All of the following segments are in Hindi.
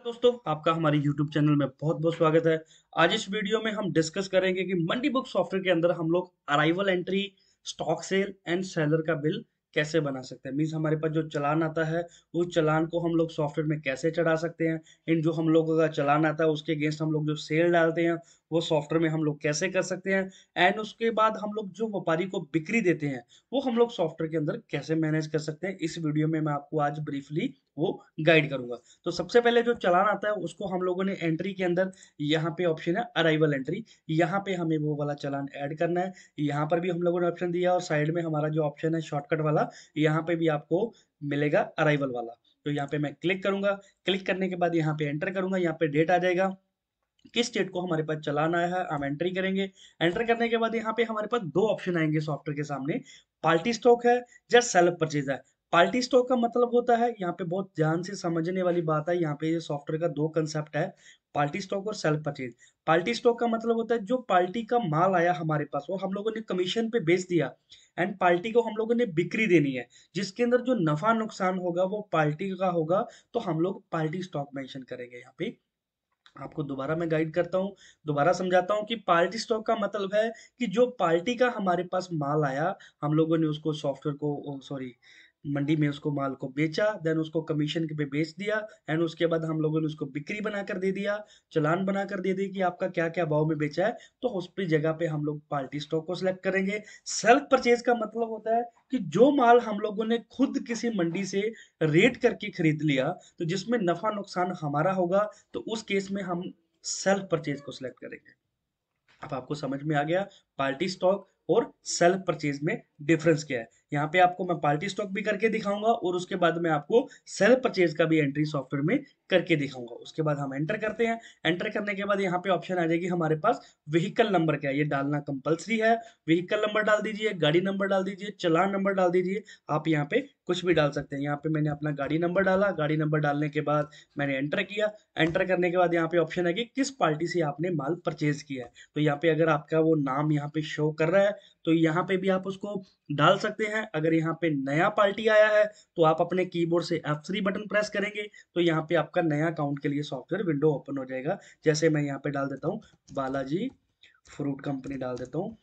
दोस्तों, आपका हमारे YouTube चैनल में बहुत बहुत स्वागत है। आज इस वीडियो में हम डिस्कस करेंगे कि मंडी बुक सॉफ्टवेयर के अंदर हम लोग arrival entry, stock sale and seller का बिल कैसे बना सकते हैं। मीन्स हमारे पास जो चालान आता है उस चालान को हम लोग सॉफ्टवेयर में कैसे चढ़ा सकते हैं। इन जो हम लोगों का चालान आता है उसके अगेंस्ट हम लोग जो सेल डालते हैं वो सॉफ्टवेयर में हम लोग कैसे कर सकते हैं। एंड उसके बाद हम लोग जो व्यापारी को बिक्री देते हैं वो हम लोग सॉफ्टवेयर के अंदर कैसे मैनेज कर सकते हैं। इस वीडियो में मैं आपको आज ब्रीफली वो गाइड करूंगा। तो सबसे पहले जो चालान आता है उसको हम लोगों ने एंट्री के अंदर, यहाँ पे ऑप्शन है अराइवल एंट्री, यहाँ पे हमें वो वाला चालान ऐड करना है। यहाँ पर भी हम लोगों ने ऑप्शन दिया और साइड में हमारा जो ऑप्शन है शॉर्टकट वाला, यहाँ पे भी आपको मिलेगा अराइवल वाला। तो यहाँ पे मैं क्लिक करूंगा। क्लिक करने के बाद यहाँ पे एंटर करूंगा। यहाँ पे डेट आ जाएगा, किस स्टेट को हमारे पास चलान आया है हम एंट्री करेंगे। एंटर करने के बाद यहाँ पे हमारे पास दो ऑप्शन आएंगे सॉफ्टवेयर के सामने, पार्टी स्टॉक है या सेल्फ परचेज है। पार्टी स्टॉक का मतलब होता है, यहाँ पे बहुत ध्यान से समझने वाली बात है, यहाँ पे ये सॉफ्टवेयर का दो कंसेप्ट है, पार्टी स्टॉक और सेल्फ परचेज। पार्टी स्टॉक का मतलब होता है जो पार्टी का माल आया हमारे पास वो हम लोगों ने कमीशन पे बेच दिया एंड पार्टी को हम लोगों ने बिक्री देनी है, जिसके अंदर जो नफा नुकसान होगा वो पार्टी का होगा। तो हम लोग पार्टी स्टॉक मेंशन करेंगे। यहाँ पे आपको दोबारा मैं गाइड करता हूँ, दोबारा समझाता हूँ कि पार्टी स्टॉक का मतलब है कि जो पार्टी का हमारे पास माल आया, हम लोगों ने उसको सॉफ्टवेयर को सॉरी मंडी में उसको माल को बेचा, देन उसको कमीशन पे बेच दिया एंड उसके बाद हम लोगों ने उसको बिक्री बनाकर दे दिया, चालान बनाकर दे दिया कि आपका क्या क्या भाव में बेचा है। तो उस पे जगह पे हम लोग पार्टी स्टॉक को सिलेक्ट करेंगे। सेल्फ परचेज का मतलब होता है कि जो माल हम लोगों ने खुद किसी मंडी से रेट करके खरीद लिया, तो जिसमें नफा नुकसान हमारा होगा, तो उस केस में हम सेल्फ परचेज को सिलेक्ट करेंगे। अब आपको समझ में आ गया पार्टी स्टॉक और सेल्फ परचेज में डिफरेंस क्या है। यहाँ पे आपको मैं पार्टी स्टॉक भी करके दिखाऊंगा और उसके बाद मैं आपको सेल्फ परचेज का भी एंट्री सॉफ्टवेयर में करके दिखाऊंगा। उसके बाद हम एंटर करते हैं। एंटर करने के बाद यहाँ पे ऑप्शन आ जाएगी हमारे पास व्हीकल नंबर क्या है, ये डालना कंपलसरी है। व्हीकल नंबर डाल दीजिए, गाड़ी नंबर डाल दीजिए, चालान नंबर डाल दीजिए। आप यहाँ पे कुछ भी डाल सकते हैं। यहाँ पे मैंने अपना गाड़ी नंबर डाला, गाड़ी नंबर डालने के बाद मैंने एंटर किया। एंटर करने के बाद यहाँ पे ऑप्शन है कि किस पार्टी से आपने माल परचेज किया है। तो यहाँ पे अगर आपका वो नाम यहाँ पे शो कर रहा है तो यहाँ पे भी आप उसको डाल सकते हैं। अगर यहाँ पे नया पार्टी आया है तो आप अपने कीबोर्ड से F3 बटन प्रेस करेंगे तो यहाँ पे आपका नया अकाउंट के लिए सॉफ्टवेयर विंडो ओपन हो जाएगा। जैसे मैं यहाँ पे डाल देता हूँ बालाजी फ्रूट कंपनी डाल देता हूँ।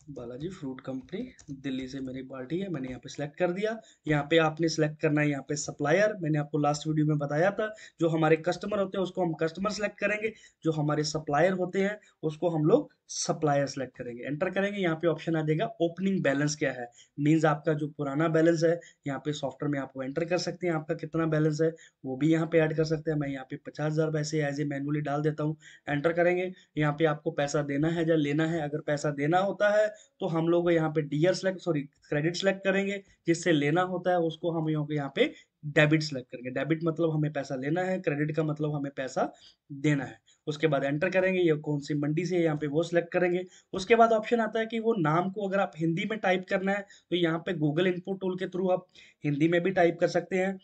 बालाजी फ्रूट कंपनी दिल्ली से मेरी पार्टी है, मैंने यहाँ पे सिलेक्ट कर दिया। यहाँ पे आपने सिलेक्ट करना है यहाँ पे सप्लायर, मैंने आपको लास्ट वीडियो में बताया था जो हमारे कस्टमर होते हैं उसको हम कस्टमर सेलेक्ट करेंगे, जो हमारे सप्लायर होते हैं उसको हम लोग सप्लायर सेलेक्ट करेंगे। एंटर करेंगे, यहाँ पे ऑप्शन आ जाएगा ओपनिंग बैलेंस क्या है। मीन्स आपका जो पुराना बैलेंस है यहाँ पे सॉफ्टवेयर में आपको एंटर कर सकते हैं, आपका कितना बैलेंस है वो भी यहाँ पे ऐड कर सकते हैं। मैं यहाँ पे 50,000 पैसे एज ए मैनुअली डाल देता हूँ। एंटर करेंगे, यहाँ पे आपको पैसा देना है या लेना है। अगर पैसा देना होता है तो हम लोग यहाँ पे DR select sorry credit select करेंगे, जिससे लेना होता है उसको हम यहाँ पे डेबिट सेलेक्ट करेंगे। डेबिट मतलब हमें पैसा लेना है, क्रेडिट का मतलब हमें पैसा देना है। उसके बाद एंटर करेंगे, ये कौन सी मंडी से है यहाँ पे वो सिलेक्ट करेंगे। उसके बाद ऑप्शन आता है कि वो नाम को अगर आप हिंदी में टाइप करना है तो यहाँ पे गूगल इनपुट टूल के थ्रू आप हिंदी में भी टाइप कर सकते हैं।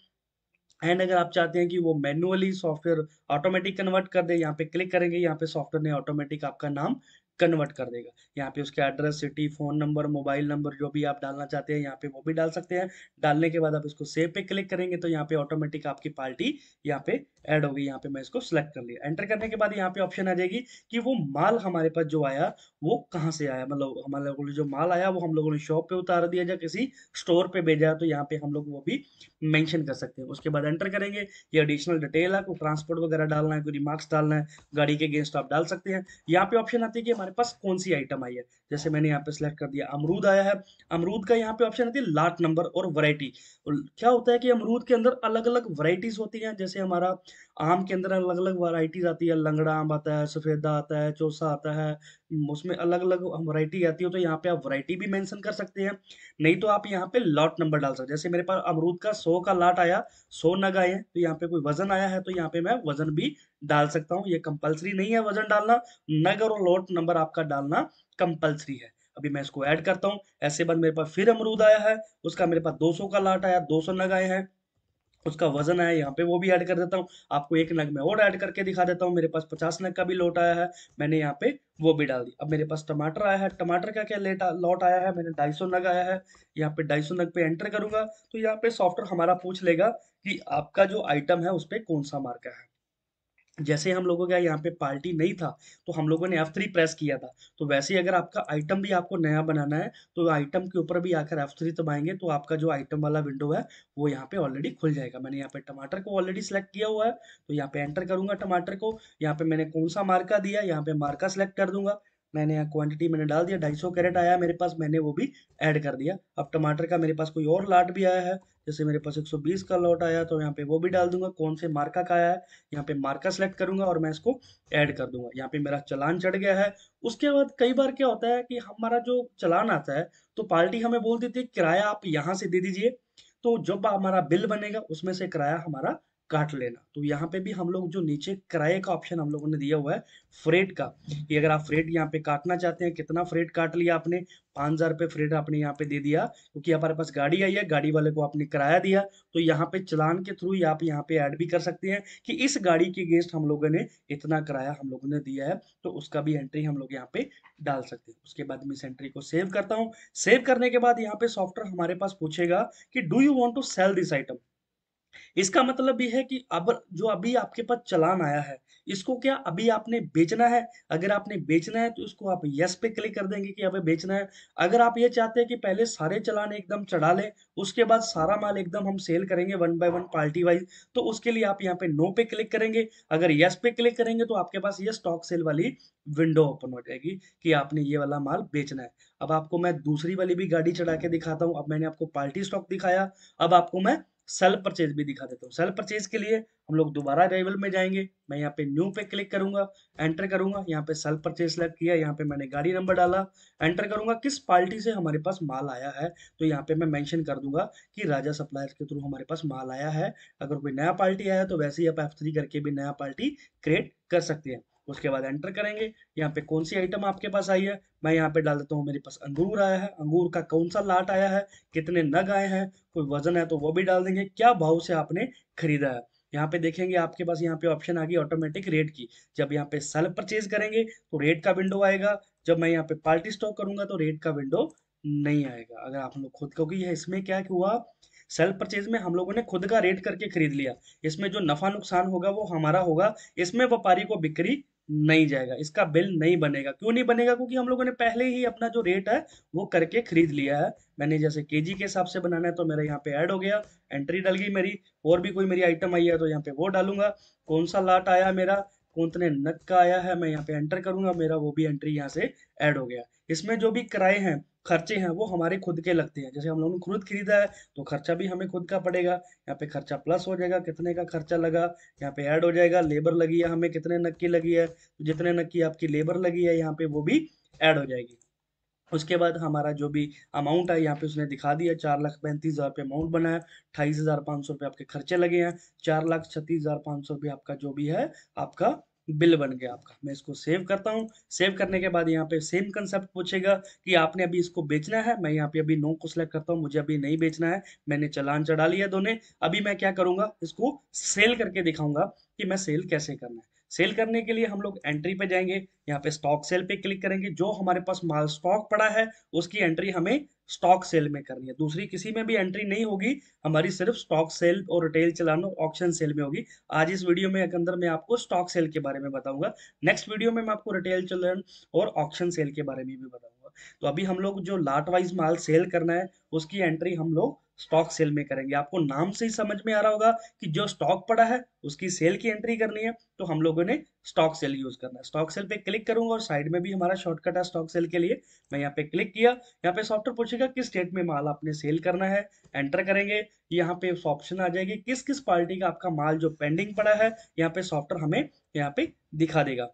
एंड अगर आप चाहते हैं कि वो मैन्युअली सॉफ्टवेयर ऑटोमेटिक कन्वर्ट कर दे, यहाँ पे क्लिक करेंगे, यहाँ पे सॉफ्टवेयर ने ऑटोमेटिक आपका नाम कन्वर्ट कर देगा। यहाँ पे उसके address, city, phone number, mobile number जो भी आप डालना चाहते हैं यहाँ पे वो भी डाल सकते हैं। डालने के बाद आप इसको सेव पे क्लिक करेंगे तो यहाँ पे ऑटोमेटिक आपकी पार्टी यहाँ पे ऐड होगी। यहाँ पे मैं इसको सिलेक्ट कर लिया। एंटर करने के बाद यहाँ पे ऑप्शन आ जाएगी कि वो माल हमारे पास जो आया वो कहाँ से आया, मतलब हमारे लोगों ने जो माल आया वो हम लोगों ने शॉप पे उतार दिया या किसी स्टोर पे भेजा, तो यहाँ पे हम लोग वो भी मेंशन कर सकते हैं। उसके बाद एंटर करेंगे, ये एडिशनल डिटेल है, कोई ट्रांसपोर्ट वगैरह डालना है, कोई रिमार्क्स डालना है, गाड़ी के अगेंस्ट आप डाल सकते हैं। यहाँ पे ऑप्शन आती है कि हमारे पास कौन सी आइटम आई है। जैसे मैंने यहाँ पे सिलेक्ट कर दिया अमरूद आया है। अमरूद का यहाँ पे ऑप्शन आती है लाट नंबर और वैरायटी। क्या होता है कि अमरूद के अंदर अलग अलग वैरायटीज होती हैं। जैसे हमारा आम के अंदर अलग अलग वैरायटीज आती है, लंगड़ा आम आता है, सफेदा आता है, चौसा आता है, उसमें अलग अलग वैरायटी आती है। तो यहाँ पे आप वैरायटी भी मेंशन कर सकते हैं, नहीं तो आप यहाँ पे लॉट नंबर डाल सकते हैं। जैसे मेरे पास अमरूद का 100 का लाट आया, 100 नग आए हैं, तो यहाँ पे कोई वजन आया है तो यहाँ पे मैं वजन भी डाल सकता हूँ। ये कंपलसरी नहीं है वजन डालना, नग और लॉट नंबर आपका डालना कंपलसरी है। अभी मैं इसको ऐड करता हूँ। ऐसे बाद मेरे पास फिर अमरूद आया है, उसका मेरे पास 200 का लाट आया, 200 नग आए हैं, उसका वजन है यहाँ पे वो भी ऐड कर देता हूँ। आपको एक नग में और ऐड करके दिखा देता हूँ। मेरे पास 50 नग का भी लोट आया है, मैंने यहाँ पे वो भी डाल दी। अब मेरे पास टमाटर आया है, टमाटर का क्या लॉट आया है, मैंने 250 नग आया है। यहाँ पे 250 नग पे एंटर करूंगा तो यहाँ पे सॉफ्टवेयर हमारा पूछ लेगा कि आपका जो आइटम है उस पे कौन सा मार्का है। जैसे हम लोगों का यहाँ पे पार्टी नहीं था तो हम लोगों ने F3 प्रेस किया था, तो वैसे ही अगर आपका आइटम भी आपको नया बनाना है तो आइटम के ऊपर भी आकर F3 दबाएंगे तो आपका जो आइटम वाला विंडो है वो यहाँ पे ऑलरेडी खुल जाएगा। मैंने यहाँ पे टमाटर को ऑलरेडी सिलेक्ट किया हुआ है तो यहाँ पे एंटर करूंगा टमाटर को। यहाँ पे मैंने कौन सा मार्का दिया, यहाँ पे मार्का सिलेक्ट कर दूंगा। मैंने यहाँ क्वांटिटी मैंने डाल दिया, 250 कैरेट आया मेरे पास, मैंने वो भी ऐड कर दिया। अब टमाटर का मेरे पास कोई और लाट भी आया है, जैसे मेरे पास 120 का लॉट आया तो यहाँ पे वो भी डाल दूंगा। कौन से मार्का का आया है, यहाँ पे मार्का सेलेक्ट करूंगा और मैं इसको ऐड कर दूंगा। यहाँ पे मेरा चालान चढ़ गया है। उसके बाद कई बार क्या होता है कि हमारा जो चालान आता है तो पार्टी हमें बोल देती है किराया आप यहाँ से दे दीजिए, तो जब हमारा बिल बनेगा उसमें से किराया हमारा काट लेना। तो यहाँ पे भी हम लोग जो नीचे किराए का ऑप्शन हम लोगों ने दिया हुआ है फ्रेट का, कि अगर आप फ्रेट यहाँ पे काटना चाहते हैं, कितना फ्रेट काट लिया आपने, 5,000 रुपये फ्रेट आपने यहाँ पे दे दिया क्योंकि हमारे पास गाड़ी आई है, गाड़ी वाले को आपने किराया दिया, तो यहाँ पे चालान के थ्रू आप यहाँ पे ऐड भी कर सकते हैं कि इस गाड़ी के अगेंस्ट हम लोगों ने इतना किराया हम लोगों ने दिया है, तो उसका भी एंट्री हम लोग यहाँ पे डाल सकते हैं। उसके बाद मैं इस एंट्री को सेव करता हूँ। सेव करने के बाद यहाँ पे सॉफ्टवेयर हमारे पास पूछेगा कि do you want to sell this item. इसका मतलब ये है कि अब जो अभी आपके पास चालान आया है इसको क्या अभी आपने बेचना है। अगर आपने बेचना है तो इसको आप यस पे क्लिक कर देंगे कि हमें बेचना है। अगर आप ये चाहते हैं कि पहले सारे चालान एकदम चढ़ा लें उसके बाद सारा माल एकदम हम सेल करेंगे one by one party wise, तो उसके लिए आप यहाँ पे नो पे क्लिक करेंगे। अगर यस पे क्लिक करेंगे तो आपके पास ये स्टॉक सेल वाली विंडो ओपन हो जाएगी कि आपने ये वाला माल बेचना है। अब आपको मैं दूसरी वाली भी गाड़ी चढ़ा के दिखाता हूँ। अब मैंने आपको पार्टी स्टॉक दिखाया, अब आपको मैं सेल परचेज भी दिखा देता हूँ। सेल परचेज के लिए हम लोग दोबारा अराइवल में जाएंगे, मैं यहाँ पे न्यू पे क्लिक करूंगा, एंटर करूंगा, यहाँ पे सेल परचेज सेलेक्ट किया, यहाँ पे मैंने गाड़ी नंबर डाला, एंटर करूंगा किस पार्टी से हमारे पास माल आया है, तो यहाँ पे मैं मेंशन कर दूंगा कि राजा सप्लायर्स के थ्रू हमारे पास माल आया है। अगर कोई नया पार्टी आया तो वैसे ही आप F3 करके भी नया पार्टी क्रिएट कर सकते हैं। उसके बाद एंटर करेंगे, यहाँ पे कौन सी आइटम आपके पास आई है, मैं यहाँ पे डाल देता हूँ मेरे पास अंगूर आया है, अंगूर का कौन सा लाट आया है, कितने नग आए हैं, कोई वजन है तो वो भी डाल देंगे, क्या भाव से आपने खरीदा है। यहाँ पे देखेंगे आपके पास यहाँ पे ऑप्शन आ गई ऑटोमेटिक रेट की। जब यहाँ पे सेल परचेज करेंगे तो रेट का विंडो आएगा, जब मैं यहाँ पे पार्टी स्टॉक करूंगा तो रेट का विंडो नहीं आएगा। अगर आप लोग खुद, क्योंकि ये इसमें क्या हुआ, सेल परचेज में हम लोगों ने खुद का रेट करके खरीद लिया, इसमें जो नफा नुकसान होगा वो हमारा होगा, इसमें व्यापारी को बिक्री नहीं जाएगा, इसका बिल नहीं बनेगा। क्यों नहीं बनेगा, क्योंकि हम लोगों ने पहले ही अपना जो रेट है वो करके खरीद लिया है। मैंने जैसे केजी के हिसाब से बनाना है तो मेरा यहाँ पे ऐड हो गया, एंट्री डल गई मेरी। और भी कोई मेरी आइटम आई है तो यहाँ पे वो डालूंगा, कौन सा लाट आया मेरा, कौन नग का आया है, मैं यहाँ पे एंटर करूंगा, मेरा वो भी एंट्री यहाँ से ऐड हो गया। इसमें जो भी किराए हैं, खर्चे हैं, वो हमारे खुद के लगते हैं। जैसे हम लोगों ने खुद खरीदा है तो खर्चा भी हमें खुद का पड़ेगा। यहाँ पे खर्चा प्लस हो जाएगा, कितने का खर्चा लगा यहाँ पे ऐड हो जाएगा। लेबर लगी है हमें, कितने नग की लगी है, तो जितने नग की आपकी लेबर लगी है यहाँ पे वो भी ऐड हो जाएगी। उसके बाद हमारा जो भी अमाउंट है यहाँ पे उसने दिखा दिया, 4,35,000 रुपये अमाउंट बना है, 28,500 रुपये आपके खर्चे लगे हैं, 4,36,500 रुपये आपका जो भी है आपका बिल बन गया आपका। मैं इसको सेव करता हूँ। सेव करने के बाद यहाँ पे सेम कंसेप्ट पूछेगा कि आपने अभी इसको बेचना है, मैं यहाँ पे अभी नो को सिलेक्ट करता हूँ, मुझे अभी नहीं बेचना है, मैंने चालान चढ़ा लिया दोनों। अभी मैं क्या करूंगा, इसको सेल करके दिखाऊंगा कि मैं सेल कैसे करना है। सेल करने के लिए हम लोग एंट्री पे जाएंगे, यहाँ पे स्टॉक सेल पे क्लिक करेंगे, जो हमारे पास माल स्टॉक पड़ा है उसकी एंट्री हमें स्टॉक सेल में करनी है, दूसरी किसी में भी एंट्री नहीं होगी, हमारी सिर्फ स्टॉक सेल और रिटेल चलान ऑक्शन सेल में होगी। आज इस वीडियो में के अंदर मैं आपको स्टॉक सेल के बारे में बताऊंगा, नेक्स्ट वीडियो में मैं आपको रिटेल चलान और ऑक्शन सेल के बारे में भी बताऊंगा। तो अभी हम लोग जो लाट वाइज माल सेल करना है उसकी एंट्री हम लोग स्टॉक सेल में करेंगे। आपको नाम से ही समझ में आ रहा होगा कि जो स्टॉक पड़ा है उसकी सेल की एंट्री करनी है, तो हम लोगों ने स्टॉक सेल यूज करना है। स्टॉक सेल पे क्लिक करूंगा और साइड में भी हमारा शॉर्टकट है स्टॉक सेल के लिए, मैं यहाँ पे क्लिक किया। यहाँ पे सॉफ्टवेयर पूछेगा किस डेट में माल आपने सेल करना है, एंटर करेंगे। यहाँ पे ऑप्शन आ जाएगी किस किस पार्टी का आपका माल जो पेंडिंग पड़ा है, यहाँ पे सॉफ्टवेयर हमें यहाँ पे दिखा देगा।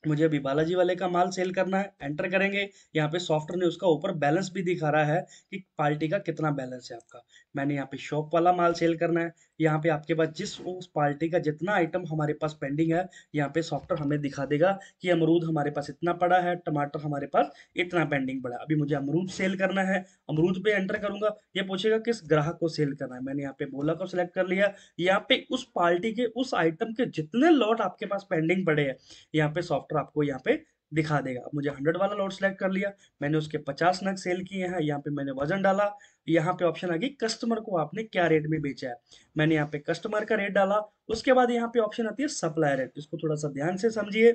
मुझे अभी बालाजी वाले का माल सेल करना है, एंटर करेंगे। यहाँ पे सॉफ्टवेयर ने उसका ऊपर बैलेंस भी दिखा रहा है कि पार्टी का कितना बैलेंस है आपका। मैंने यहाँ पे शॉप वाला माल सेल करना है। यहाँ पे आपके पास जिस उस पार्टी का जितना आइटम हमारे पास पेंडिंग है, यहाँ पे सॉफ्टवेयर हमें दिखा देगा कि अमरूद हमारे पास इतना पड़ा है, टमाटर हमारे पास इतना पेंडिंग पड़ा है। अभी मुझे अमरूद सेल करना है, अमरूद पे एंटर करूंगा, ये पूछेगा किस ग्राहक को सेल करना है। मैंने यहाँ पे बोला को सिलेक्ट कर लिया। यहाँ पे उस पार्टी के उस आइटम के जितने लॉट आपके पास पेंडिंग पड़े हैं, यहाँ पे सॉफ्टवेयर आपको यहाँ पे दिखा देगा। मुझे 100 वाला लॉट सेलेक्ट कर लिया, मैंने उसके 50 नग सेल किए हैं। यहाँ पे मैंने वजन डाला, यहाँ पे ऑप्शन आ गई कस्टमर को आपने क्या रेट में बेचा है, मैंने यहाँ पे कस्टमर का रेट डाला। उसके बाद यहाँ पे ऑप्शन आती है सप्लायर रेट, इसको थोड़ा सा ध्यान से समझिए।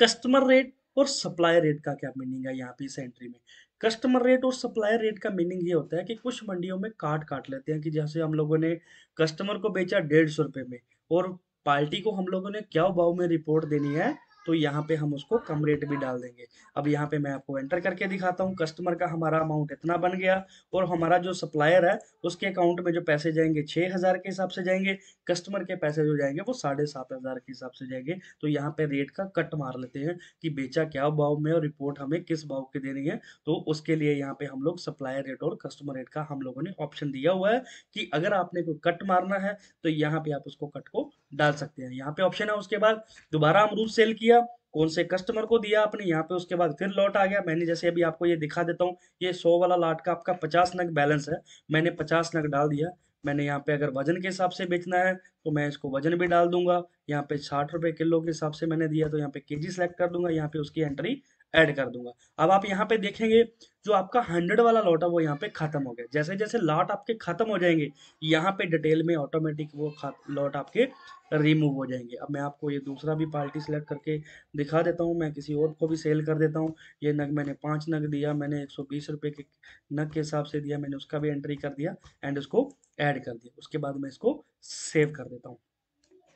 कस्टमर रेट और सप्लायर रेट का क्या मीनिंग है यहाँ पे इस एंट्री में। कस्टमर रेट और सप्लायर रेट का मीनिंग ये होता है कि कुछ मंडियों में काट काट लेते हैं कि जैसे हम लोगों ने कस्टमर को बेचा 150 रुपए में और पार्टी को हम लोगों ने क्या भाव में रिपोर्ट देनी है, तो यहाँ पे हम उसको कम रेट भी डाल देंगे। अब यहाँ पे मैं आपको एंटर करके दिखाता हूँ, कस्टमर का हमारा अमाउंट इतना बन गया और हमारा जो सप्लायर है उसके अकाउंट में जो पैसे जाएंगे 6,000 के हिसाब से जाएंगे, कस्टमर के पैसे जो जाएंगे वो 7,500 के हिसाब से जाएंगे। तो यहाँ पे रेट का कट मार लेते हैं कि बेचा क्या भाव में और रिपोर्ट हमें किस भाव की देनी है। तो उसके लिए यहाँ पे हम लोग सप्लायर रेट और कस्टमर रेट का हम लोगों ने ऑप्शन दिया हुआ है कि अगर आपने कोई कट मारना है तो यहाँ पे आप उसको कट को डाल सकते हैं। यहाँ पे ऑप्शन है। उसके बाद दोबारा अमरूद सेल किया, कौन से कस्टमर को दिया आपने, यहाँ पे उसके बाद फिर लॉट आ गया। मैंने जैसे अभी आपको ये दिखा देता हूँ, ये 100 वाला लॉट का आपका 50 नग बैलेंस है, मैंने 50 नग डाल दिया। मैंने यहाँ पे अगर वजन के हिसाब से बेचना है तो मैं इसको वजन भी डाल दूंगा। यहाँ पे 60 रुपए किलो के हिसाब से मैंने दिया तो यहाँ पे केजी सेलेक्ट कर दूंगा, यहाँ पे उसकी एंट्री ऐड कर दूंगा। अब आप यहाँ पे देखेंगे जो आपका 100 वाला लॉट है वो यहाँ पे खत्म हो गया। जैसे जैसे लॉट आपके खत्म हो जाएंगे, यहाँ पे डिटेल में ऑटोमेटिक वो लॉट आपके रिमूव हो जाएंगे। अब मैं आपको ये दूसरा भी पार्टी सेलेक्ट करके दिखा देता हूँ, मैं किसी और को भी सेल कर देता हूँ। ये नग मैंने 5 नग दिया, मैंने 120 रुपए के नग के हिसाब से दिया, मैंने उसका भी एंट्री कर दिया एंड उसको ऐड कर दिया। उसके बाद मैं इसको सेव कर देता हूँ।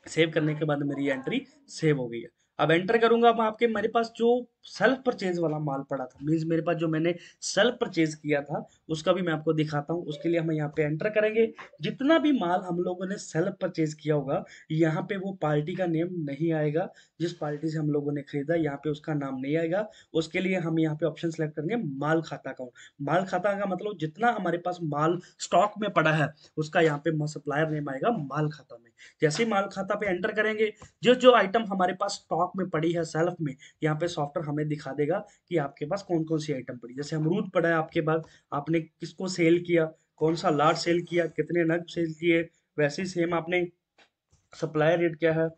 सेव करने के बाद मेरी एंट्री सेव हो गई है। अब एंटर करूंगा, अब आपके मेरे पास जो सेल्फ परचेज वाला माल पड़ा था, मीन्स मेरे पास जो मैंने सेल्फ परचेज किया था उसका भी मैं आपको दिखाता हूँ। उसके लिए हम यहाँ पे एंटर करेंगे। जितना भी माल हम लोगों ने सेल्फ परचेज किया होगा, यहाँ पे वो पार्टी का नेम नहीं आएगा। जिस पार्टी से हम लोगों ने खरीदा यहाँ पे उसका नाम नहीं आएगा। उसके लिए हम यहाँ पे ऑप्शन सेलेक्ट करेंगे माल खाता अकाउंट। माल खाता का मतलब जितना हमारे पास माल स्टॉक में पड़ा है उसका यहाँ पे सप्लायर नेम आएगा माल खाता में। जैसे ही माल खाता पे एंटर करेंगे, जो जो आइटम हमारे पास स्टॉक में पड़ी है सेल्फ में, यहाँ पे सॉफ्टवेयर हमें दिखा देगा कि आपके पास कौन कौन सी आइटम पड़ी। जैसे अमरूद पड़ा है आपके पास, आपने किसको सेल किया, कौन सा लाट सेल किया, कितने नग सेल किए, वैसे ही सेम आपने सप्लायर रेट क्या है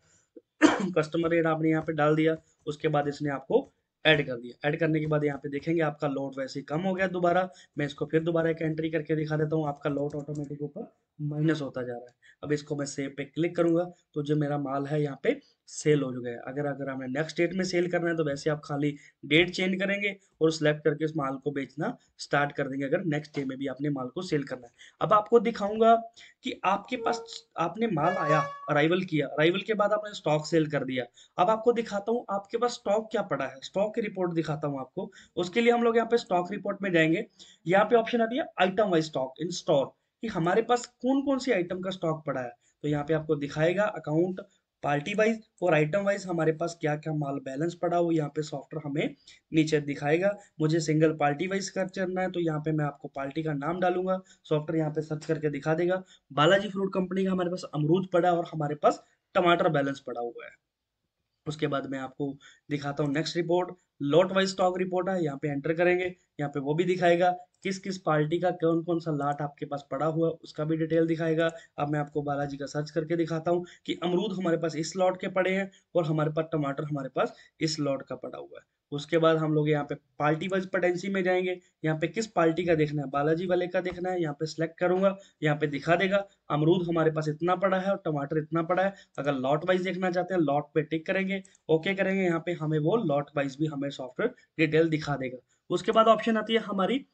कस्टमर रेट आपने यहाँ पे डाल दिया। उसके बाद इसने आपको ऐड कर दिया। ऐड करने के बाद यहाँ पे देखेंगे आपका लोड वैसे ही कम हो गया दोबारा। मैं इसको फिर दोबारा एक एंट्री करके दिखा देता हूँ, आपका लोड ऑटोमेटिक ऊपर माइनस होता जा रहा है। अब इसको मैं सेव पे क्लिक करूंगा तो जो मेरा माल है यहाँ पे सेल हो गया है। अगर अगर हमें नेक्स्ट डेट में सेल करना है तो वैसे आप खाली डेट चेंज करेंगे और सिलेक्ट करके इस माल को बेचना स्टार्ट कर देंगे, अगर नेक्स्ट डे में भी आपने माल को सेल करना है। अब आपको दिखाऊंगा कि आपके पास आपने माल आया, अराइवल किया, अराइवल के बाद आपने स्टॉक सेल कर दिया। अब आपको दिखाता हूँ आपके पास स्टॉक क्या पड़ा है, स्टॉक की रिपोर्ट दिखाता हूँ आपको। उसके लिए हम लोग यहाँ पे स्टॉक रिपोर्ट में जाएंगे। यहाँ पे ऑप्शन आती है item wise stock in store, कि हमारे पास कौन कौन सी आइटम का स्टॉक पड़ा है। तो यहाँ पे आपको दिखाएगा अकाउंट पार्टी वाइज और आइटम वाइज हमारे पास क्या क्या माल बैलेंस पड़ा हो, यहाँ पे सॉफ्टवेयर हमें नीचे दिखाएगा। मुझे सिंगल पार्टी वाइज कर चलना है तो यहाँ पे मैं आपको पार्टी का नाम डालूंगा, सॉफ्टवेयर यहाँ पे सर्च करके दिखा देगा। बालाजी फ्रूट कंपनी का हमारे पास अमरूद पड़ा है और हमारे पास टमाटर बैलेंस पड़ा हुआ है। उसके बाद मैं आपको दिखाता हूँ next report, lot wise stock report है, यहाँ पे एंटर करेंगे, यहाँ पे वो भी दिखाएगा किस किस पार्टी का कौन कौन सा लाट आपके पास पड़ा हुआ है, उसका भी डिटेल दिखाएगा। अब मैं आपको बालाजी का सर्च करके दिखाता हूँ कि अमरूद हमारे पास इस लॉट के पड़े हैं और हमारे पास टमाटर हमारे पास इस लॉट का पड़ा हुआ है। उसके बाद हम लोग यहाँ पे पार्टी वाइज पोटेंसी में जाएंगे, यहाँ पे किस पार्टी का देखना है, बालाजी वाले का देखना है, यहाँ पे सिलेक्ट करूंगा, यहाँ पे दिखा देगा अमरूद हमारे पास इतना पड़ा है और टमाटर इतना पड़ा है। अगर लॉट वाइज देखना चाहते हैं लॉट पे टिक करेंगे, ओके करेंगे, यहाँ पे हमें वो लॉट वाइज भी हमें सॉफ्टवेयर डिटेल दिखा देगा। उसके बाद ऑप्शन आती है हमारी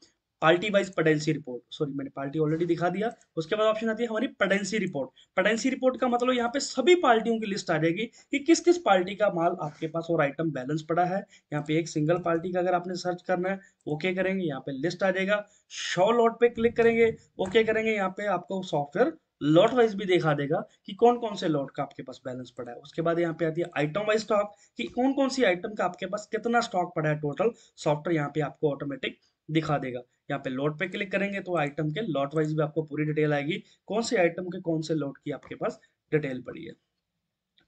पार्टी वाइज पेडेंसी रिपोर्ट, सॉरी मैंने पार्टी ऑलरेडी दिखा दिया। उसके बाद ऑप्शन आती है हमारी पेडेंसी रिपोर्ट। पेडेंसी रिपोर्ट का मतलब यहाँ पे सभी पार्टियों की लिस्ट आ जाएगी कि किस किस पार्टी का माल आपके पास और आइटम बैलेंस पड़ा है। यहाँ पे एक सिंगल पार्टी का अगर आपने सर्च करना है, ओके करेंगे, यहाँ पे लिस्ट आ जाएगा। शो लॉट पे क्लिक करेंगे, ओके करेंगे, यहाँ पे आपको सॉफ्टवेयर लॉट वाइज भी दिखा देगा कि कौन कौन से लॉट का आपके पास बैलेंस पड़ा है। उसके बाद यहाँ पे आती है आइटम वाइज स्टॉक, कि कौन कौन सी आइटम का आपके पास कितना स्टॉक पड़ा है टोटल, सॉफ्टवेयर यहाँ पे आपको ऑटोमेटिक दिखा देगा। यहाँ पे लॉट पे क्लिक करेंगे तो आइटम के लॉट वाइज भी आपको पूरी डिटेल आएगी, कौन से आइटम के कौन से लॉट की आपके पास डिटेल पड़ी है।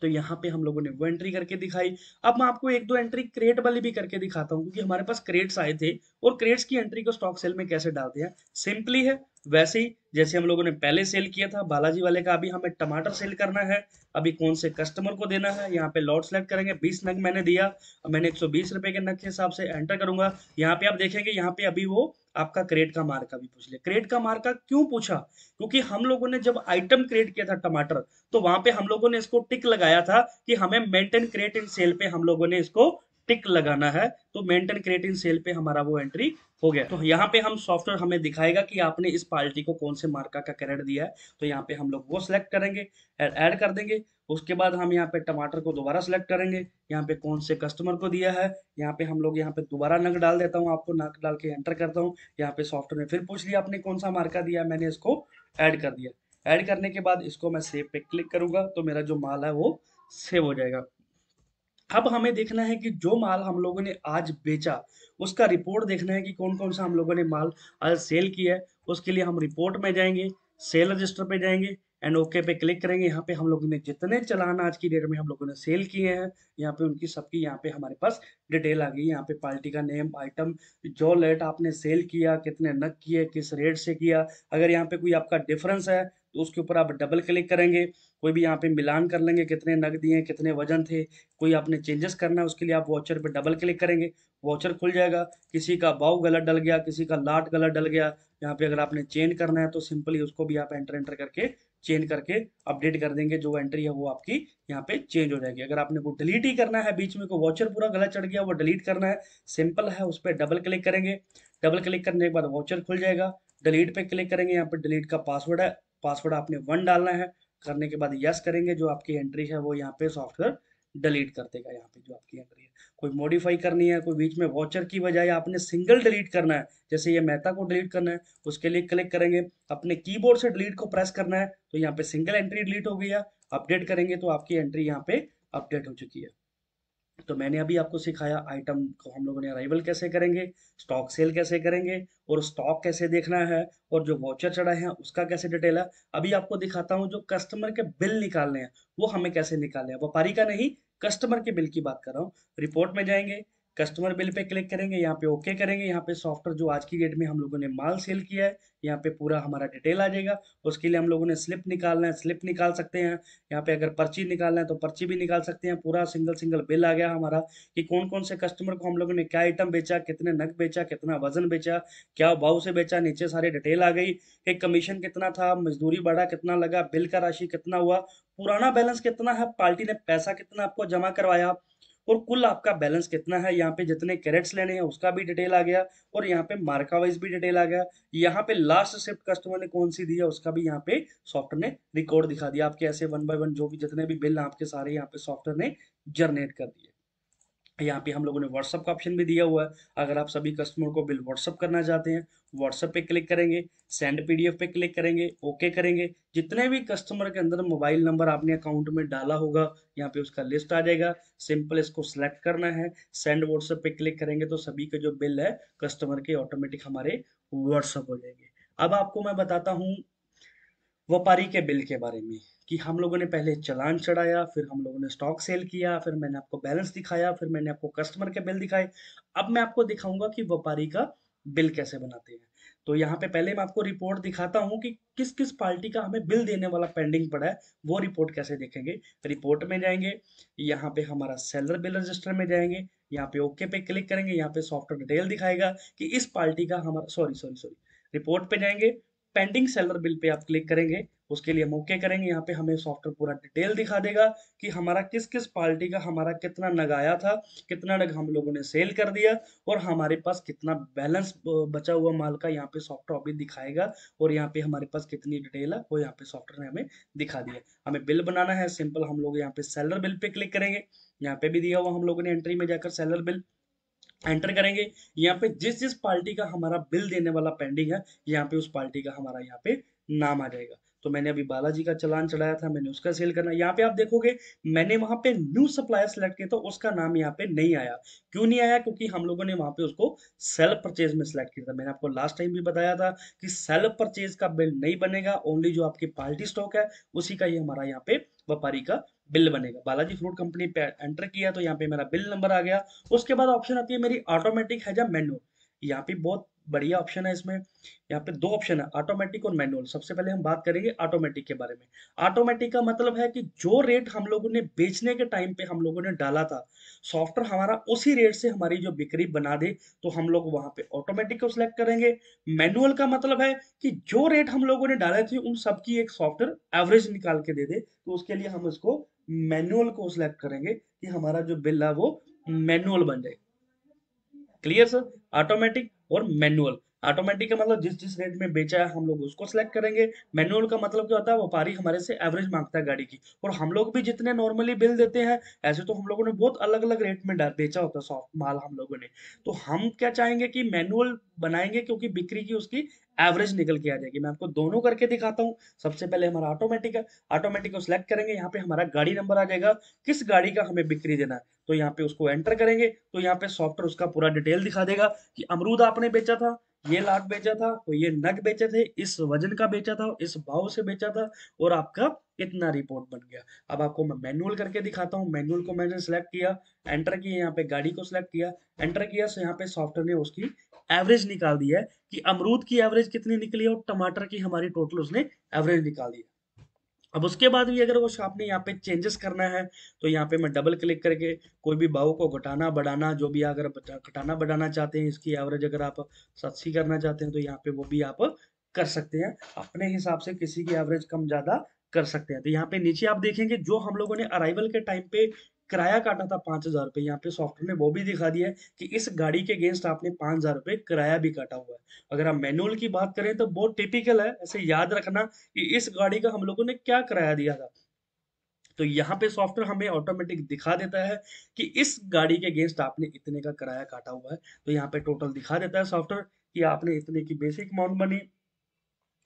तो यहाँ पे हम लोगों ने वो एंट्री करके दिखाई। अब मैं आपको एक दो एंट्री क्रेट वाली भी करके दिखाता हूँ, क्योंकि हमारे पास क्रेट्स आए थे और क्रेट्स की एंट्री को स्टॉक सेल में कैसे डालते हैं। सिंपली है, वैसे ही जैसे हम लोगों ने पहले सेल किया था बालाजी वाले का, अभी हमें टमाटर सेल करना है। अभी कौन से कस्टमर को देना है, यहाँ पे लॉट सेलेक्ट करेंगे, 20 नग मैंने दिया। अब मैंने 120 रुपए के नग के हिसाब से एंटर करूंगा। यहाँ पे आप देखेंगे, यहाँ पे अभी वो आपका क्रेट का मार्का भी पूछ लिया। क्रेट का मार्का क्यों पूछा, क्योंकि हम लोगों ने जब आइटम क्रिएट किया था टमाटर, तो वहां पे हम लोगों ने इसको टिक लगाया था कि हमें मेंटेन क्रिएट इन सेल पे हम लोगों ने इसको टिक लगाना है। तो मेंटेन क्रिएट इन सेल पे हमारा वो एंट्री हो गया। तो यहाँ पे हम सॉफ्टवेयर हमें दिखाएगा कि आपने इस पार्टी को कौन से मार्का का क्रेडिट दिया है। तो यहाँ पे हम लोग वो सिलेक्ट करेंगे, ऐड कर देंगे। उसके बाद हम यहाँ पे टमाटर को दोबारा सिलेक्ट करेंगे, यहाँ पे कौन से कस्टमर को दिया है। यहाँ पे हम लोग यहाँ पे दोबारा नग डाल देता हूँ, आपको नग डाल के एंटर करता हूँ। यहाँ पे सॉफ्टवेयर ने फिर पूछ लिया आपने कौन सा मार्का दिया, मैंने इसको ऐड कर दिया। ऐड करने के बाद इसको मैं सेव पे क्लिक करूंगा तो मेरा जो माल है वो सेव हो जाएगा। अब हमें देखना है कि जो माल हम लोगों ने आज बेचा उसका रिपोर्ट देखना है कि कौन कौन सा हम लोगों ने माल आज सेल किया है। उसके लिए हम रिपोर्ट में जाएंगे, सेल रजिस्टर पे जाएंगे एंड ओके पे क्लिक करेंगे। यहाँ पे हम लोगों ने जितने चालान आज की डेट में हम लोगों ने सेल किए हैं, यहाँ पे उनकी सबकी यहाँ पे हमारे पास डिटेल आ गई। यहाँ पे पार्टी का नेम, आइटम, जो रेट आपने सेल किया, कितने नग किए, किस रेट से किया। अगर यहाँ पे कोई आपका डिफरेंस है तो उसके ऊपर आप डबल क्लिक करेंगे, कोई भी यहाँ पे मिलान कर लेंगे, कितने नग दिए, कितने वजन थे। कोई आपने चेंजेस करना है उसके लिए आप वॉचर पे डबल क्लिक करेंगे, वॉचर खुल जाएगा। किसी का बाउ गलत डल गया, किसी का लाट गलत डल गया, यहाँ पे अगर आपने चेंज करना है तो सिंपली उसको भी आप एंटर एंटर करके चेंज करके अपडेट कर देंगे। जो एंट्री है वो आपकी यहाँ पे चेंज हो जाएगी। अगर आपने को डिलीट ही करना है, बीच में को वॉचर पूरा गलत चढ़ गया वो डिलीट करना है, सिंपल है, उस पर डबल क्लिक करेंगे। डबल क्लिक करने के बाद वॉचर खुल जाएगा। डिलीट पे क्लिक करेंगे, यहाँ पे डिलीट का पासवर्ड है, पासवर्ड आपने 1 डालना है। करने के बाद यस करेंगे, जो आपकी एंट्री है वो यहाँ पे सॉफ्टवेयर डिलीट कर देगा। यहाँ पे जो आपकी एंट्री है कोई मॉडिफाई करनी है, कोई बीच में वॉचर की बजाय आपने सिंगल डिलीट करना है, जैसे ये मेहता को डिलीट करना है, उसके लिए क्लिक करेंगे। अपने कीबोर्ड से डिलीट को प्रेस करना है तो यहाँ पे सिंगल एंट्री डिलीट हो गई है। अपडेट करेंगे तो आपकी एंट्री यहाँ पे अपडेट हो चुकी है। तो मैंने अभी आपको सिखाया आइटम को हम लोगों ने अराइवल कैसे करेंगे, स्टॉक सेल कैसे करेंगे, और स्टॉक कैसे देखना है, और जो वॉचर चढ़ा है उसका कैसे डिटेल है। अभी आपको दिखाता हूँ जो कस्टमर के बिल निकालने हैं वो हमें कैसे निकालने हैं। व्यापारी का नहीं, कस्टमर के बिल की बात कर रहा हूँ। रिपोर्ट में जाएंगे, कस्टमर बिल पे क्लिक करेंगे, यहाँ पे ओके करेंगे। यहाँ पे सॉफ्टवेयर जो आज की डेट में हम लोगों ने माल सेल किया है यहाँ पे पूरा हमारा डिटेल आ जाएगा। उसके लिए हम लोगों ने स्लिप निकालना है, स्लिप निकाल सकते हैं। यहाँ पे अगर पर्ची निकालना है तो पर्ची भी निकाल सकते हैं। पूरा सिंगल सिंगल बिल आ गया हमारा कि कौन कौन से कस्टमर को हम लोगों ने क्या आइटम बेचा, कितने नग बेचा, कितना वजन बेचा, क्या भाव से बेचा, नीचे सारी डिटेल आ गई कि कमीशन कितना था, मजदूरी बढ़ा कितना लगा, बिल का राशि कितना हुआ, पुराना बैलेंस कितना है, पार्टी ने पैसा कितना आपको जमा करवाया, और कुल आपका बैलेंस कितना है। यहाँ पे जितने कैरेट्स लेने हैं उसका भी डिटेल आ गया, और यहाँ पे मार्का वाइज भी डिटेल आ गया। यहाँ पे लास्ट शिफ्ट कस्टमर ने कौन सी दी है उसका भी यहाँ पे सॉफ्टवेयर ने रिकॉर्ड दिखा दिया। आपके ऐसे 1 बाय 1 जो भी जितने भी बिल आपके सारे यहाँ पे सॉफ्टवेयर ने जनरेट कर दिए। यहाँ पे हम लोगों ने व्हाट्सअप का ऑप्शन भी दिया हुआ है। अगर आप सभी कस्टमर को बिल व्हाट्सअप करना चाहते हैं, व्हाट्सअप पे क्लिक करेंगे, सेंड पीडीएफ पे क्लिक करेंगे, ओके करेंगे। जितने भी कस्टमर के अंदर मोबाइल नंबर आपने अकाउंट में डाला होगा यहाँ पे उसका लिस्ट आ जाएगा। सिंपल इसको सिलेक्ट करना है, सेंड व्हाट्सएप पे क्लिक करेंगे तो सभी के जो बिल है कस्टमर के ऑटोमेटिक हमारे व्हाट्सअप हो जाएंगे। अब आपको मैं बताता हूँ व्यापारी के बिल के बारे में, कि हम लोगों ने पहले चालान चढ़ाया, फिर हम लोगों ने स्टॉक सेल किया, फिर मैंने आपको बैलेंस दिखाया, फिर मैंने आपको कस्टमर के बिल दिखाए। अब मैं आपको दिखाऊंगा कि व्यापारी का बिल कैसे बनाते हैं। तो यहाँ पे पहले मैं आपको रिपोर्ट दिखाता हूँ कि किस किस पार्टी का हमें बिल देने वाला पेंडिंग पड़ा है, वो रिपोर्ट कैसे देखेंगे। रिपोर्ट में जाएंगे, यहाँ पे हमारा सेलर बिल रजिस्टर में जाएंगे, यहाँ पे ओके पे क्लिक करेंगे। यहाँ पे सॉफ्टवेयर डिटेल दिखाएगा कि इस पार्टी का हमारा, सॉरी सॉरी सॉरी, रिपोर्ट पे जाएंगे, पेंडिंग सेलर बिल पे आप क्लिक करेंगे। उसके लिए हम ओके करेंगे। यहाँ पे हमें सॉफ्टवेयर पूरा डिटेल दिखा देगा कि हमारा किस किस पार्टी का हमारा कितना नग आया था, कितना नग हम लोगों ने सेल कर दिया, और हमारे पास कितना बैलेंस बचा हुआ माल का यहाँ पे सॉफ्टवेयर अभी दिखाएगा। और यहाँ पे हमारे पास कितनी डिटेल है वो यहाँ पे सॉफ्टवेयर ने हमें दिखा दिया। हमें बिल बनाना है, सिंपल हम लोग यहाँ पे सेलर बिल पे क्लिक करेंगे। यहाँ पे भी दिया हुआ हम लोगों ने एंट्री में जाकर सेलर बिल एंटर करेंगे। यहाँ पे जिस जिस पार्टी का हमारा बिल देने वाला पेंडिंग है यहाँ पे उस पार्टी का हमारा यहाँ पे नाम आ जाएगा। तो मैंने अभी बालाजी का चालान चढ़ाया था, मैंने उसका सेल करना। यहाँ पे आप देखोगे मैंने वहां पे न्यू सप्लायर सेलेक्ट किया तो उसका नाम यहाँ पे नहीं आया। क्यों नहीं आया? क्योंकि हम लोगों ने वहां पे उसको सेल्फ परचेज में सिलेक्ट किया था। मैंने आपको लास्ट टाइम भी बताया था कि सेल्फ परचेज का बिल नहीं बनेगा, ओनली जो आपकी पार्टी स्टॉक है उसी का ही हमारा यहाँ पे व्यापारी का बिल बनेगा। बालाजी फ्रूट कंपनी पे एंटर किया तो यहाँ पे मेरा बिल नंबर आ गया। उसके बाद ऑप्शन आती है मेरी ऑटोमेटिक है या मैनुअल। यहाँ पे बहुत बढ़िया ऑप्शन है इसमें। यहाँ पे दो ऑप्शन है, ऑटोमेटिक और मैनुअल। सबसे पहले हम बात करेंगे ऑटोमेटिक के बारे में। ऑटोमेटिक का मतलब है कि जो रेट हम लोगों ने बेचने के टाइम पे हम लोगों ने डाला था, सॉफ्टवेयर हमारा उसी रेट से हमारी जो बिक्री बना दे, तो हम लोग वहां पे ऑटोमेटिक को सिलेक्ट करेंगे। मैनुअल का मतलब है कि जो रेट हम लोगों ने डाले थे उन सबकी एक सॉफ्टवेयर एवरेज निकाल के दे दे, तो उसके लिए हम इसको मैनुअल को सिलेक्ट करेंगे कि हमारा जो बिल है वो मैनुअल बन जाए। Clear sir? ऑटोमेटिक और मैनुअल। ऑटोमेटिक का मतलब जिस जिस रेट में बेचा है हम लोग उसको सिलेक्ट करेंगे। मैनुअल का मतलब क्या होता है, व्यापारी हमारे से एवरेज मांगता है गाड़ी की, और हम लोग भी जितने नॉर्मली बिल देते हैं, ऐसे तो हम लोगों ने बहुत अलग अलग रेट में बेचा होता है सॉफ्ट माल हम लोगों ने। तो हम क्या चाहेंगे कि मैनुअल बनाएंगे, क्योंकि बिक्री की उसकी एवरेज निकल के आ जाएगी। मैं आपको दोनों करके दिखाता हूँ। सबसे पहले हमारा ऑटोमेटिक है, ऑटोमेटिक को सिलेक्ट करेंगे। यहाँ पे हमारा गाड़ी नंबर आ जाएगा, किस गाड़ी का हमें बिक्री देना है, तो यहाँ पे उसको एंटर करेंगे तो यहाँ पे सॉफ्टवेयर उसका पूरा डिटेल दिखा देगा कि अमरूद आपने बेचा था, ये लाट बेचा था, तो ये नग बेचे थे, इस वजन का बेचा था, इस भाव से बेचा था, और आपका इतना रिपोर्ट बन गया। अब आपको मैं मैनुअल करके दिखाता हूँ। मैनुअल को मैंने सेलेक्ट किया, एंटर किया, यहाँ पे गाड़ी को सिलेक्ट किया, एंटर किया, सो यहाँ पे सॉफ्टवेयर ने उसकी एवरेज निकाल दी है कि अमरूद की एवरेज कितनी निकली है और टमाटर की हमारी टोटल उसने एवरेज निकाल दी है। अब उसके बाद भी अगर वो आपने यहाँ पे चेंजेस करना है, तो यहाँ पे मैं डबल क्लिक करके कोई भी भाव को घटाना बढ़ाना, जो भी अगर घटाना बढ़ाना चाहते हैं, इसकी एवरेज अगर आप 80 करना चाहते हैं तो यहाँ पे वो भी आप कर सकते हैं। अपने हिसाब से किसी की एवरेज कम ज्यादा कर सकते हैं। तो यहाँ पे नीचे आप देखेंगे जो हम लोगों ने अराइवल के टाइम पे किराया काटा था 5,000 रुपये, यहाँ पे सॉफ्टवेयर ने वो भी दिखा दिया है कि इस गाड़ी के अगेंस्ट आपने 5,000 रुपये किराया भी काटा हुआ है। अगर आप मैनुअल की बात करें तो बहुत टिपिकल है, ऐसे याद रखना कि इस गाड़ी का हम लोगों ने क्या किराया दिया था। तो यहाँ पे सॉफ्टवेयर हमें ऑटोमेटिक दिखा देता है कि इस गाड़ी के अगेंस्ट आपने इतने का किराया काटा हुआ है। तो यहाँ पे टोटल दिखा देता है सॉफ्टवेयर कि आपने इतने की बेसिक अमाउंट बनी,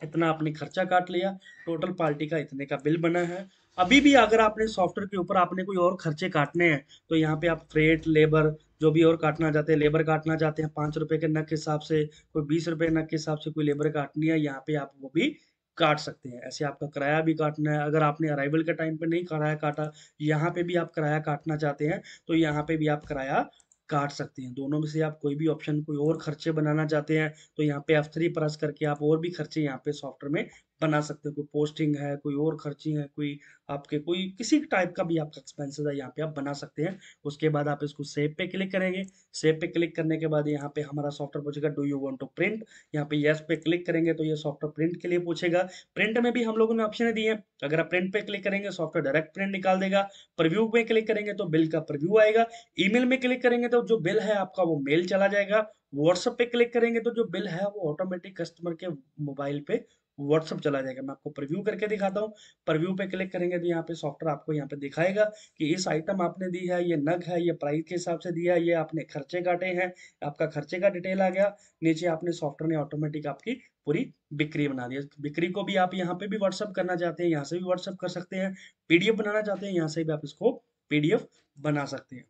इतना आपने खर्चा काट लिया, टोटल पार्टी का इतने का बिल बना है। अभी भी अगर आपने सॉफ्टवेयर के ऊपर आपने कोई और खर्चे काटने हैं, तो यहाँ पे आप फ्रेट, लेबर, जो भी और काटना चाहते हैं, लेबर काटना चाहते हैं 5 रुपए के नग के हिसाब से, कोई 20 रुपए नग के हिसाब से कोई लेबर काटनी है, यहाँ पे आप वो भी काट सकते हैं। ऐसे आपका किराया भी काटना है, अगर आपने अराइवल के टाइम पे नहीं किराया काटा, यहाँ पे भी आप किराया काटना चाहते हैं, तो यहाँ पे भी आप किराया काट सकते हैं। दोनों में से आप कोई भी ऑप्शन, कोई और खर्चे बनाना चाहते हैं, तो यहाँ पे F3 प्रेस करके आप और भी खर्चे यहाँ पे सॉफ्टवेयर में बना सकते हो। कोई पोस्टिंग है, कोई और खर्चे हैं, कोई आपके कोई किसी टाइप का भी आपका एक्सपेंसेस है, यहाँ पे आप बना सकते हैं। उसके बाद आप इसको सेव पे क्लिक करेंगे। सेव पे क्लिक करने के बाद यहाँ पे हमारा सॉफ्टवेयर पूछेगा do you want to print, यहाँ पे यस पे क्लिक करेंगे तो ये सॉफ्टवेयर प्रिंट के लिए पूछेगा। प्रिंट में भी हम लोगों ने ऑप्शन दी है, अगर आप प्रिंट पे क्लिक करेंगे सॉफ्टवेयर डायरेक्ट प्रिंट निकाल देगा। प्रीव्यू पे क्लिक करेंगे तो बिल का प्रीव्यू आएगा। ईमेल में क्लिक करेंगे तो जो बिल है आपका वो मेल चला जाएगा। व्हाट्सएप पे क्लिक करेंगे तो जो बिल है वो ऑटोमेटिक कस्टमर के मोबाइल पे व्हाट्सएप चला जाएगा। मैं आपको प्रीव्यू करके दिखाता हूँ। प्रीव्यू पे क्लिक करेंगे तो यहाँ पे सॉफ्टवेयर आपको यहाँ पे दिखाएगा कि इस आइटम आपने दी है, ये नग है, ये प्राइस के हिसाब से दिया है, ये आपने खर्चे काटे हैं, आपका खर्चे का डिटेल आ गया। नीचे आपने सॉफ्टवेयर ने ऑटोमेटिक आपकी पूरी बिक्री बना दी है। बिक्री को भी आप यहाँ पे भी व्हाट्सएप करना चाहते हैं, यहाँ से भी व्हाट्सएप कर सकते हैं। पीडीएफ बनाना चाहते हैं, यहाँ से भी आप इसको पीडीएफ बना सकते हैं।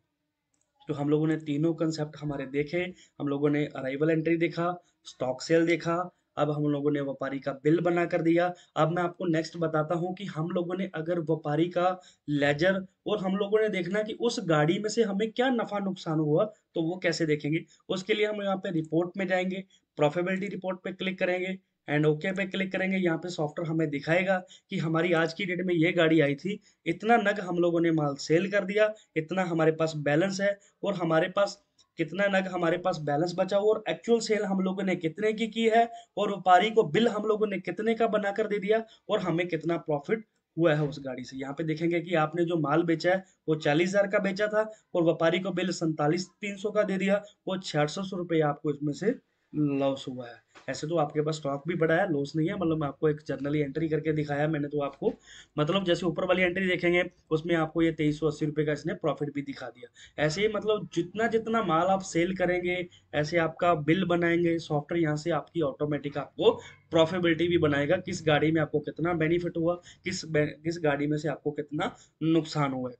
तो हम लोगों ने तीनों कंसेप्ट हमारे देखे। हम लोगों ने अराइवल एंट्री देखा, स्टॉक सेल देखा, अब हम लोगों ने व्यापारी का बिल बना कर दिया। अब मैं आपको नेक्स्ट बताता हूँ कि हम लोगों ने अगर व्यापारी का लेजर, और हम लोगों ने देखना कि उस गाड़ी में से हमें क्या नफा नुकसान हुआ, तो वो कैसे देखेंगे। उसके लिए हम यहाँ पे रिपोर्ट में जाएंगे, प्रॉफिटेबिलिटी रिपोर्ट पे क्लिक करेंगे, एंड ओके पे क्लिक करेंगे। यहाँ पे सॉफ्टवेयर हमें दिखाएगा कि हमारी आज की डेट में ये गाड़ी आई थी, इतना नग हम लोगों ने माल सेल कर दिया, इतना हमारे पास बैलेंस है, और हमारे पास कितना नग हमारे पास बैलेंस बचा हुआ, और एक्चुअल सेल हम लोगों ने कितने की है, और व्यापारी को बिल हम लोगों ने कितने का बनाकर दे दिया, और हमें कितना प्रॉफिट हुआ है उस गाड़ी से। यहाँ पे देखेंगे कि आपने जो माल बेचा है वो 40,000 का बेचा था, और व्यापारी को बिल 47,300 का दे दिया, वो 600 रुपये आपको इसमें से लॉस हुआ है। ऐसे तो आपके पास स्टॉक भी पड़ा है, लॉस नहीं है, मतलब मैं आपको एक जर्नली एंट्री करके दिखाया मैंने तो आपको, मतलब जैसे ऊपर वाली एंट्री देखेंगे उसमें आपको ये 2380 रुपये का इसने प्रॉफिट भी दिखा दिया। ऐसे ही मतलब जितना जितना माल आप सेल करेंगे, ऐसे आपका बिल बनाएंगे सॉफ्टवेयर, यहाँ से आपकी ऑटोमेटिक आपको प्रॉफिटेबिलिटी भी बनाएगा, किस गाड़ी में आपको कितना बेनिफिट हुआ, किस गाड़ी में से आपको कितना नुकसान हुआ है।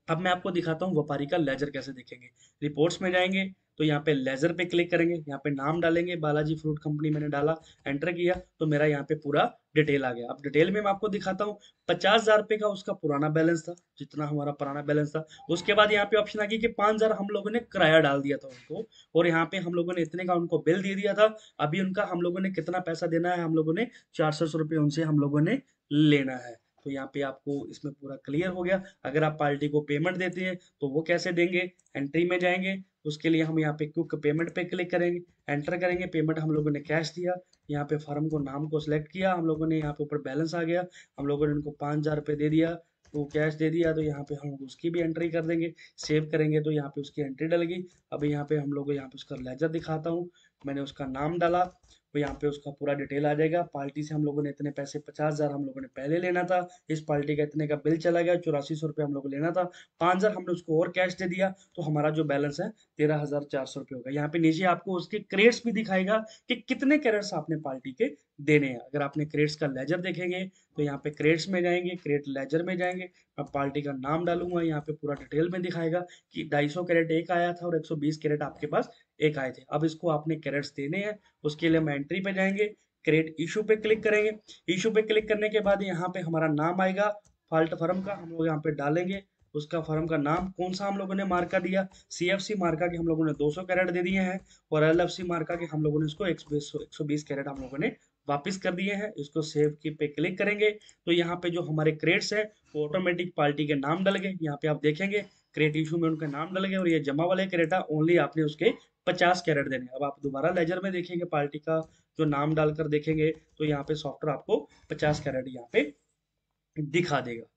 अब मैं आपको दिखाता हूँ व्यापारी का लेजर कैसे देखेंगे। रिपोर्ट्स में जाएंगे तो यहाँ पे लेजर पे क्लिक करेंगे, यहाँ पे नाम डालेंगे, बालाजी फ्रूट कंपनी मैंने डाला, एंटर किया तो मेरा यहाँ पे पूरा डिटेल आ गया। अब डिटेल में मैं आपको दिखाता हूँ, 50,000 रुपये का उसका पुराना बैलेंस था, जितना हमारा पुराना बैलेंस था। उसके बाद यहाँ पे ऑप्शन आ गया कि 5,000 हम लोगों ने किराया डाल दिया था उनको, और यहाँ पे हम लोगों ने इतने का उनको बिल दे दिया था। अभी उनका हम लोगों ने कितना पैसा देना है, हम लोगों ने 400 रुपये उनसे हम लोगों ने लेना है। तो यहाँ पे आपको इसमें पूरा क्लियर हो गया। अगर आप पार्टी को पेमेंट देते हैं तो वो कैसे देंगे, एंट्री में जाएंगे, उसके लिए हम यहाँ पे क्विक पेमेंट पे क्लिक करेंगे, एंटर करेंगे, पेमेंट हम लोगों ने कैश दिया, यहाँ पे फर्म को नाम को सिलेक्ट किया हम लोगों ने, यहाँ पे ऊपर बैलेंस आ गया, हम लोगों ने उनको 5,000 रुपये दे दिया, तो कैश दे दिया, तो यहाँ पे हम लोग उसकी भी एंट्री कर देंगे। सेव करेंगे तो यहाँ पे उसकी एंट्री डल गई। अब यहाँ पे हम लोग यहाँ पे उसका लेजर दिखाता हूँ, मैंने उसका नाम डाला तो यहाँ पे उसका पूरा डिटेल आ जाएगा। पार्टी से हम लोगों ने इतने पैसे 50,000 हम लोगों ने पहले लेना था, इस पार्टी का इतने का बिल चला गया, 8400 रुपये हम लोग को लेना था, 5,000 हमने उसको और कैश दे दिया, तो हमारा जो बैलेंस है 13,400 रुपये होगा। यहाँ पे नीचे आपको उसके क्रेड्स भी दिखाएगा कि कितने क्रेड्स आपने पार्टी के देने हैं। अगर आपने क्रेड्स का लेजर देखेंगे तो यहाँ पे क्रेड्स में जाएंगे, क्रेड लेजर में जाएंगे, मैं पार्टी का नाम डालूंगा, यहाँ पे पूरा डिटेल में दिखाएगा कि 250 कैरेट एक आया था और 120 कैरेट आपके पास एक आए थे। अब इसको आपने कैरेट्स देने हैं, उसके लिए हम एंट्री पे जाएंगे, क्रिएट इशू पे क्लिक करेंगे। इशू पे क्लिक करने के बाद यहाँ पे हमारा नाम आएगा, फाल्ट फर्म का हम लोग यहाँ पे डालेंगे, उसका फर्म का नाम कौन सा हम लोगों ने मार्का दिया, सीएफसी मार्का के हम लोगों ने 200 कैरेट दे दिए हैं, और एलएफसी मार्का के हम लोगों ने इसको 120 कैरेट हम लोगों ने वापस कर दिए हैं। इसको सेव की पे क्लिक करेंगे तो यहाँ पे जो हमारे क्रेड्स है वो ऑटोमेटिक पार्टी के नाम डल गए। यहाँ पे आप देखेंगे क्रेट इशू में उनका नाम डल गया, और ये जमा वाले क्रेटा ओनली आपने उसके 50 कैरेट देने। अब आप दोबारा लेजर में देखेंगे पार्टी का जो नाम डालकर देखेंगे तो यहाँ पे सॉफ्टवेयर आपको 50 कैरेट यहाँ पे दिखा देगा।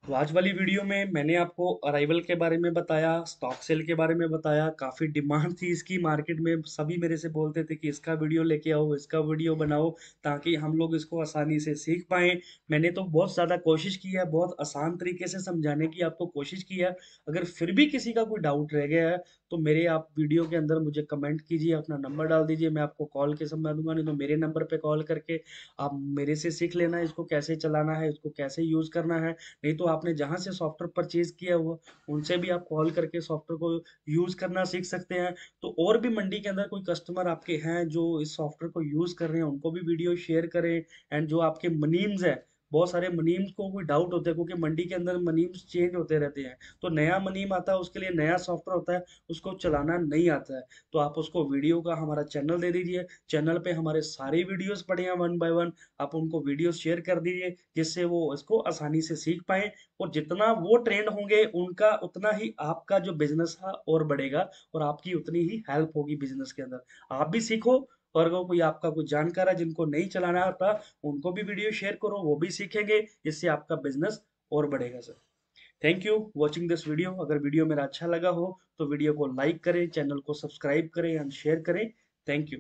तो आज वाली वीडियो में मैंने आपको अराइवल के बारे में बताया, स्टॉक सेल के बारे में बताया, काफ़ी डिमांड थी इसकी मार्केट में, सभी मेरे से बोलते थे कि इसका वीडियो लेके आओ, इसका वीडियो बनाओ, ताकि हम लोग इसको आसानी से सीख पाएँ। मैंने तो बहुत ज़्यादा कोशिश की है, बहुत आसान तरीके से समझाने की आपको कोशिश की है। अगर फिर भी किसी का कोई डाउट रह गया है तो मेरे आप वीडियो के अंदर मुझे कमेंट कीजिए, अपना नंबर डाल दीजिए, मैं आपको कॉल के समझा दूंगा, नहीं तो मेरे नंबर पे कॉल करके आप मेरे से सीख लेना, इसको कैसे चलाना है, इसको कैसे यूज़ करना है। नहीं तो आपने जहाँ से सॉफ्टवेयर परचेज किया हुआ उनसे भी आप कॉल करके सॉफ्टवेयर को यूज़ करना सीख सकते हैं। तो और भी मंडी के अंदर कोई कस्टमर आपके हैं जो इस सॉफ्टवेयर को यूज़ कर रहे हैं, उनको भी वीडियो शेयर करें। एंड जो आपके मनीम्स हैं, बहुत सारे मनीम्स को कोई डाउट होता है, क्योंकि मंडी के अंदर मनीम्स चेंज होते रहते हैं, तो नया मनीम आता है उसके लिए नया सॉफ्टवेयर होता है, उसको चलाना नहीं आता है, तो आप उसको वीडियो का हमारा चैनल दे दीजिए। चैनल पे हमारे सारे वीडियोस पड़े हैं वन बाय वन, आप उनको वीडियो शेयर कर दीजिए जिससे वो इसको आसानी से सीख पाएँ। और जितना वो ट्रेंड होंगे उनका उतना ही आपका जो बिजनेस है और बढ़ेगा, और आपकी उतनी ही हेल्प होगी बिजनेस के अंदर। आप भी सीखो, और अगर कोई आपका कोई जानकार है जिनको नहीं चलाना आता उनको भी वीडियो शेयर करो, वो भी सीखेंगे, इससे आपका बिजनेस और बढ़ेगा sir. Thank you watching this video. अगर वीडियो मेरा अच्छा लगा हो तो वीडियो को लाइक करें, चैनल को सब्सक्राइब करें एंड शेयर करें। Thank you.